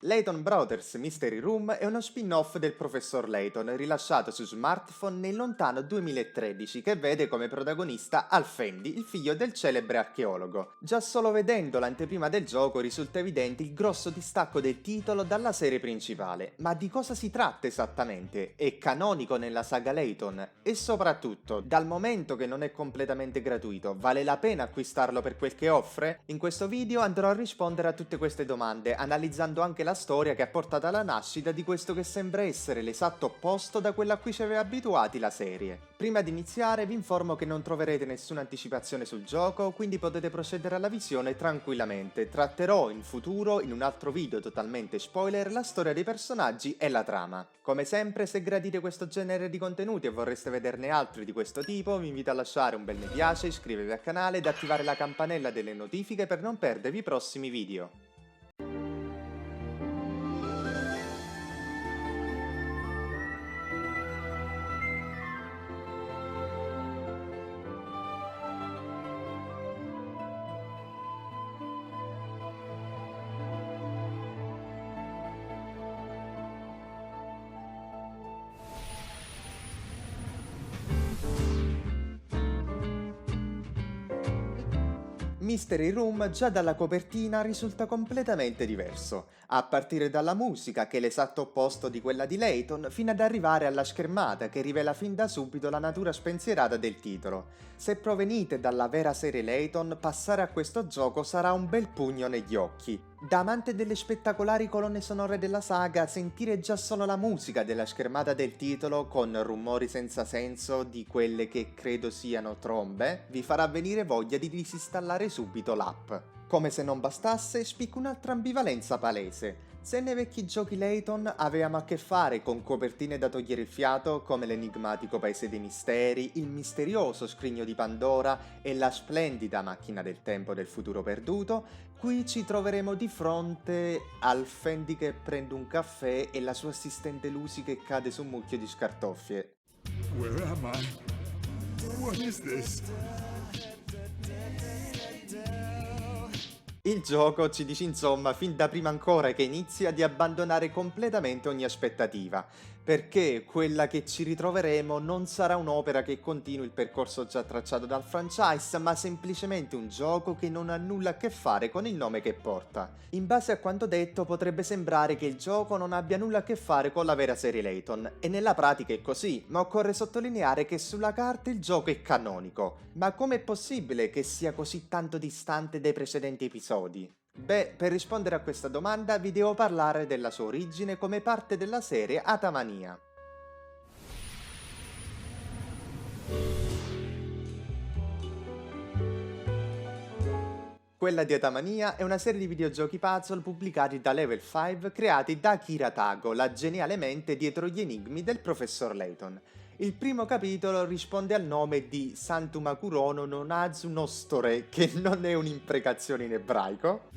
Layton Brothers Mystery Room è uno spin-off del professor Layton rilasciato su smartphone nel lontano 2013 che vede come protagonista Al Fendi, il figlio del celebre archeologo. Già solo vedendo l'anteprima del gioco risulta evidente il grosso distacco del titolo dalla serie principale. Ma di cosa si tratta esattamente? È canonico nella saga Layton? E soprattutto, dal momento che non è completamente gratuito, vale la pena acquistarlo per quel che offre? In questo video andrò a rispondere a tutte queste domande, analizzando anche la storia che ha portato alla nascita di questo che sembra essere l'esatto opposto da quello a cui ci aveva abituati la serie. Prima di iniziare vi informo che non troverete nessuna anticipazione sul gioco, quindi potete procedere alla visione tranquillamente. Tratterò in futuro, in un altro video totalmente spoiler, la storia dei personaggi e la trama. Come sempre, se gradite questo genere di contenuti e vorreste vederne altri di questo tipo, vi invito a lasciare un bel mi piace, iscrivervi al canale ed attivare la campanella delle notifiche per non perdervi i prossimi video. Mystery Room già dalla copertina risulta completamente diverso, a partire dalla musica che è l'esatto opposto di quella di Layton, fino ad arrivare alla schermata che rivela fin da subito la natura spensierata del titolo. Se provenite dalla vera serie Layton, passare a questo gioco sarà un bel pugno negli occhi. Da amante delle spettacolari colonne sonore della saga, sentire già solo la musica della schermata del titolo, con rumori senza senso di quelle che credo siano trombe, vi farà venire voglia di disinstallare subito l'app. Come se non bastasse, spicca un'altra ambivalenza palese. Se nei vecchi giochi Layton avevamo a che fare con copertine da togliere il fiato, come l'enigmatico Paese dei Misteri, il misterioso Scrigno di Pandora e la splendida Macchina del Tempo del Futuro Perduto, qui ci troveremo di fronte al Fendi che prende un caffè e la sua assistente Lucy che cade su un mucchio di scartoffie. Where am I? What is this? Il gioco ci dice insomma fin da prima ancora che inizia di abbandonare completamente ogni aspettativa, perché quella che ci ritroveremo non sarà un'opera che continui il percorso già tracciato dal franchise, ma semplicemente un gioco che non ha nulla a che fare con il nome che porta. In base a quanto detto potrebbe sembrare che il gioco non abbia nulla a che fare con la vera serie Layton, e nella pratica è così, ma occorre sottolineare che sulla carta il gioco è canonico. Ma com'è possibile che sia così tanto distante dai precedenti episodi? Beh, per rispondere a questa domanda vi devo parlare della sua origine come parte della serie Atamania. Quella di Atamania è una serie di videogiochi puzzle pubblicati da Level 5 creati da Akira Tago, la geniale mente dietro gli enigmi del professor Layton. Il primo capitolo risponde al nome di Santumakurono no Nazu Nostore, che non è un'imprecazione in ebraico,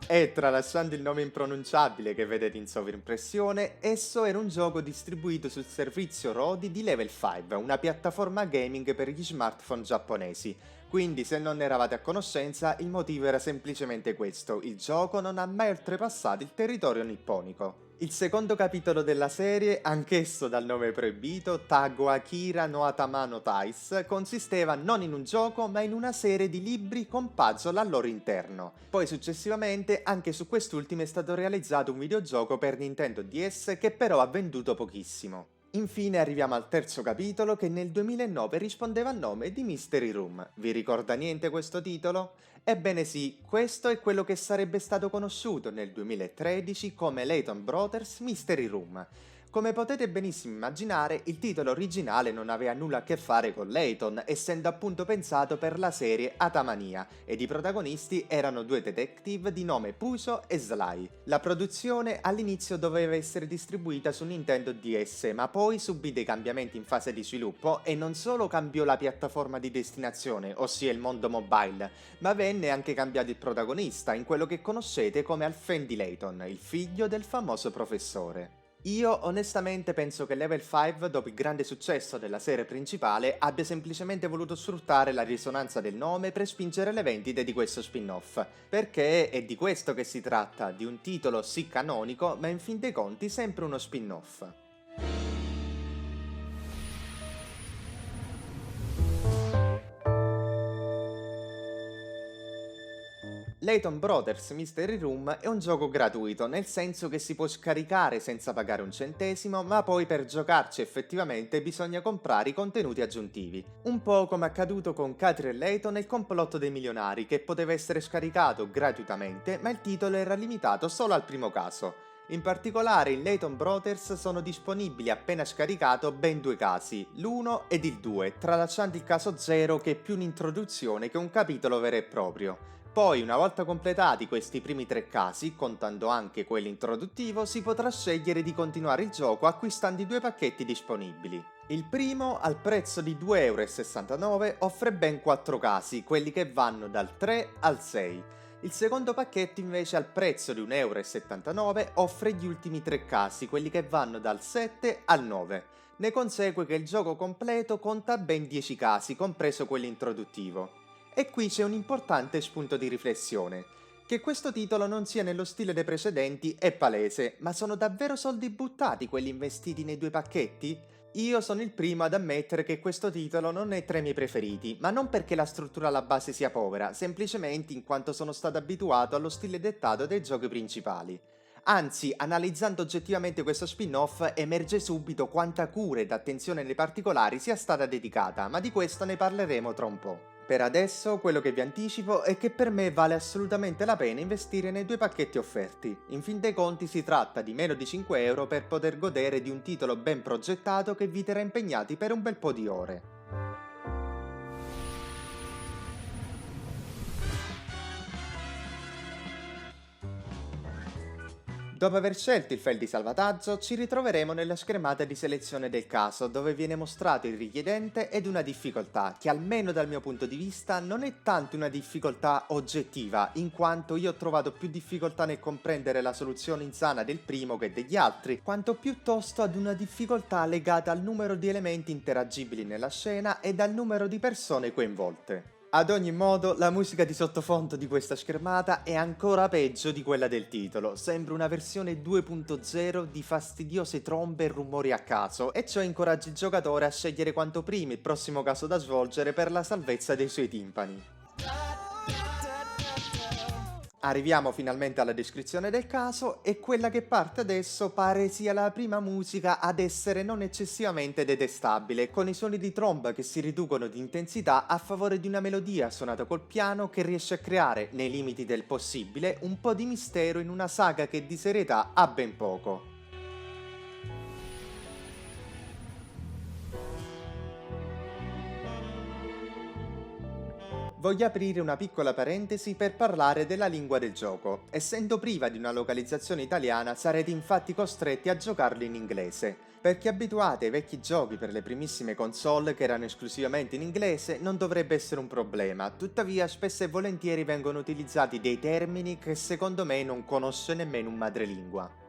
e tralasciando il nome impronunciabile che vedete in sovrimpressione, esso era un gioco distribuito sul servizio Rodi di Level 5, una piattaforma gaming per gli smartphone giapponesi. Quindi se non ne eravate a conoscenza, il motivo era semplicemente questo: il gioco non ha mai oltrepassato il territorio nipponico. Il secondo capitolo della serie, anch'esso dal nome proibito, Tago Akira no Atama no Tais, consisteva non in un gioco ma in una serie di libri con puzzle al loro interno. Poi successivamente anche su quest'ultimo è stato realizzato un videogioco per Nintendo DS che però ha venduto pochissimo. Infine arriviamo al terzo capitolo che nel 2009 rispondeva al nome di Mystery Room. Vi ricorda niente questo titolo? Ebbene sì, questo è quello che sarebbe stato conosciuto nel 2013 come Layton Brothers Mystery Room. Come potete benissimo immaginare, il titolo originale non aveva nulla a che fare con Layton, essendo appunto pensato per la serie Atamania, ed i protagonisti erano due detective di nome Puso e Sly. La produzione all'inizio doveva essere distribuita su Nintendo DS, ma poi subì dei cambiamenti in fase di sviluppo e non solo cambiò la piattaforma di destinazione, ossia il mondo mobile, ma venne anche cambiato il protagonista in quello che conoscete come Al Fendi Layton, il figlio del famoso professore. Io onestamente penso che Level 5, dopo il grande successo della serie principale, abbia semplicemente voluto sfruttare la risonanza del nome per spingere le vendite di questo spin-off, perché è di questo che si tratta, di un titolo sì canonico, ma in fin dei conti sempre uno spin-off. Layton Brothers Mystery Room è un gioco gratuito, nel senso che si può scaricare senza pagare un centesimo, ma poi per giocarci effettivamente bisogna comprare i contenuti aggiuntivi. Un po' come accaduto con Catherine e Layton e il complotto dei milionari, che poteva essere scaricato gratuitamente, ma il titolo era limitato solo al primo caso. In particolare in Layton Brothers sono disponibili appena scaricato ben due casi, l'1 ed il 2, tralasciando il caso 0 che è più un'introduzione che un capitolo vero e proprio. Poi, una volta completati questi primi tre casi, contando anche quello introduttivo, si potrà scegliere di continuare il gioco acquistando i due pacchetti disponibili. Il primo, al prezzo di 2,69 €, offre ben 4 casi, quelli che vanno dal 3 al 6. Il secondo pacchetto invece al prezzo di 1,79 € offre gli ultimi 3 casi, quelli che vanno dal 7 al 9. Ne consegue che il gioco completo conta ben 10 casi, compreso quello introduttivo. E qui c'è un importante spunto di riflessione. Che questo titolo non sia nello stile dei precedenti è palese, ma sono davvero soldi buttati quelli investiti nei due pacchetti? Io sono il primo ad ammettere che questo titolo non è tra i miei preferiti, ma non perché la struttura alla base sia povera, semplicemente in quanto sono stato abituato allo stile dettato dei giochi principali. Anzi, analizzando oggettivamente questo spin-off, emerge subito quanta cura ed attenzione nei particolari sia stata dedicata, ma di questo ne parleremo tra un po'. Per adesso, quello che vi anticipo è che per me vale assolutamente la pena investire nei due pacchetti offerti. In fin dei conti si tratta di meno di 5 € per poter godere di un titolo ben progettato che vi terrà impegnati per un bel po' di ore. Dopo aver scelto il file di salvataggio, ci ritroveremo nella schermata di selezione del caso, dove viene mostrato il richiedente ed una difficoltà, che almeno dal mio punto di vista non è tanto una difficoltà oggettiva, in quanto io ho trovato più difficoltà nel comprendere la soluzione insana del primo che degli altri, quanto piuttosto ad una difficoltà legata al numero di elementi interagibili nella scena ed al numero di persone coinvolte. Ad ogni modo, la musica di sottofondo di questa schermata è ancora peggio di quella del titolo, sembra una versione 2.0 di fastidiose trombe e rumori a caso, e ciò incoraggia il giocatore a scegliere quanto prima il prossimo caso da svolgere per la salvezza dei suoi timpani. Arriviamo finalmente alla descrizione del caso e quella che parte adesso pare sia la prima musica ad essere non eccessivamente detestabile, con i suoni di tromba che si riducono di intensità a favore di una melodia suonata col piano che riesce a creare, nei limiti del possibile, un po' di mistero in una saga che di serietà ha ben poco. Voglio aprire una piccola parentesi per parlare della lingua del gioco. Essendo priva di una localizzazione italiana, sarete infatti costretti a giocarlo in inglese. Per chi è abituato ai vecchi giochi per le primissime console che erano esclusivamente in inglese, non dovrebbe essere un problema, tuttavia spesso e volentieri vengono utilizzati dei termini che secondo me non conosce nemmeno un madrelingua.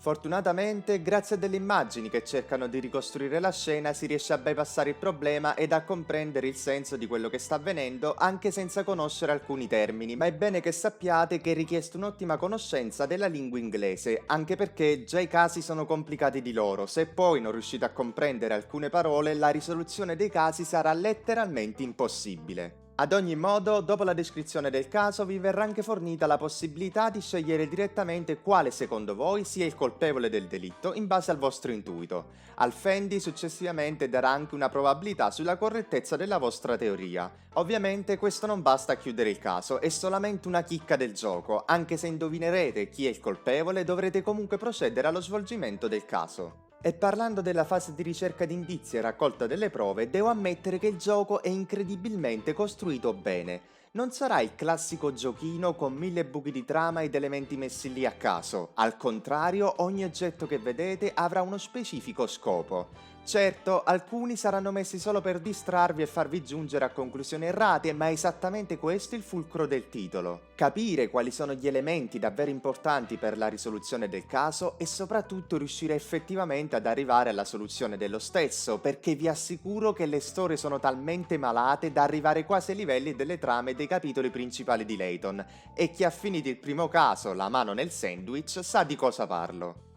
Fortunatamente, grazie a delle immagini che cercano di ricostruire la scena, si riesce a bypassare il problema ed a comprendere il senso di quello che sta avvenendo anche senza conoscere alcuni termini, ma è bene che sappiate che è richiesto un'ottima conoscenza della lingua inglese, anche perché già i casi sono complicati di loro. Se poi non riuscite a comprendere alcune parole, la risoluzione dei casi sarà letteralmente impossibile. Ad ogni modo, dopo la descrizione del caso vi verrà anche fornita la possibilità di scegliere direttamente quale secondo voi sia il colpevole del delitto in base al vostro intuito. Al Fendi successivamente darà anche una probabilità sulla correttezza della vostra teoria. Ovviamente questo non basta a chiudere il caso, è solamente una chicca del gioco, anche se indovinerete chi è il colpevole dovrete comunque procedere allo svolgimento del caso. E parlando della fase di ricerca di indizi e raccolta delle prove, devo ammettere che il gioco è incredibilmente costruito bene. Non sarà il classico giochino con 1000 buchi di trama ed elementi messi lì a caso. Al contrario, ogni oggetto che vedete avrà uno specifico scopo. Certo, alcuni saranno messi solo per distrarvi e farvi giungere a conclusioni errate, ma è esattamente questo il fulcro del titolo. Capire quali sono gli elementi davvero importanti per la risoluzione del caso e soprattutto riuscire effettivamente ad arrivare alla soluzione dello stesso, perché vi assicuro che le storie sono talmente malate da arrivare quasi ai livelli delle trame dei capitoli principali di Layton, e chi ha finito il primo caso, la mano nel sandwich, sa di cosa parlo.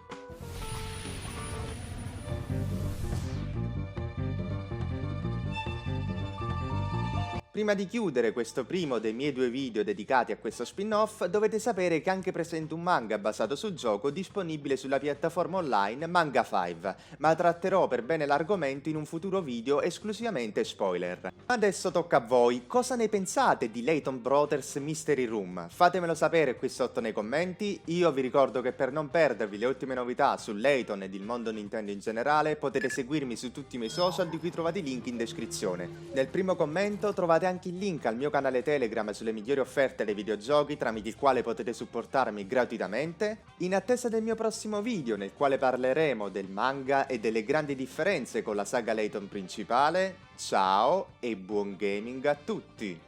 Prima di chiudere questo primo dei miei 2 video dedicati a questo spin-off, dovete sapere che è anche presente un manga basato sul gioco disponibile sulla piattaforma online Manga 5, ma tratterò per bene l'argomento in un futuro video esclusivamente spoiler. Adesso tocca a voi, cosa ne pensate di Layton Brothers Mystery Room? Fatemelo sapere qui sotto nei commenti. Io vi ricordo che per non perdervi le ultime novità su Layton ed il mondo Nintendo in generale, potete seguirmi su tutti i miei social di cui trovate i link in descrizione. Nel primo commento trovate anche il link al mio canale Telegram sulle migliori offerte dei videogiochi, tramite il quale potete supportarmi gratuitamente. In attesa del mio prossimo video, nel quale parleremo del manga e delle grandi differenze con la saga Layton principale, ciao e buon gaming a tutti!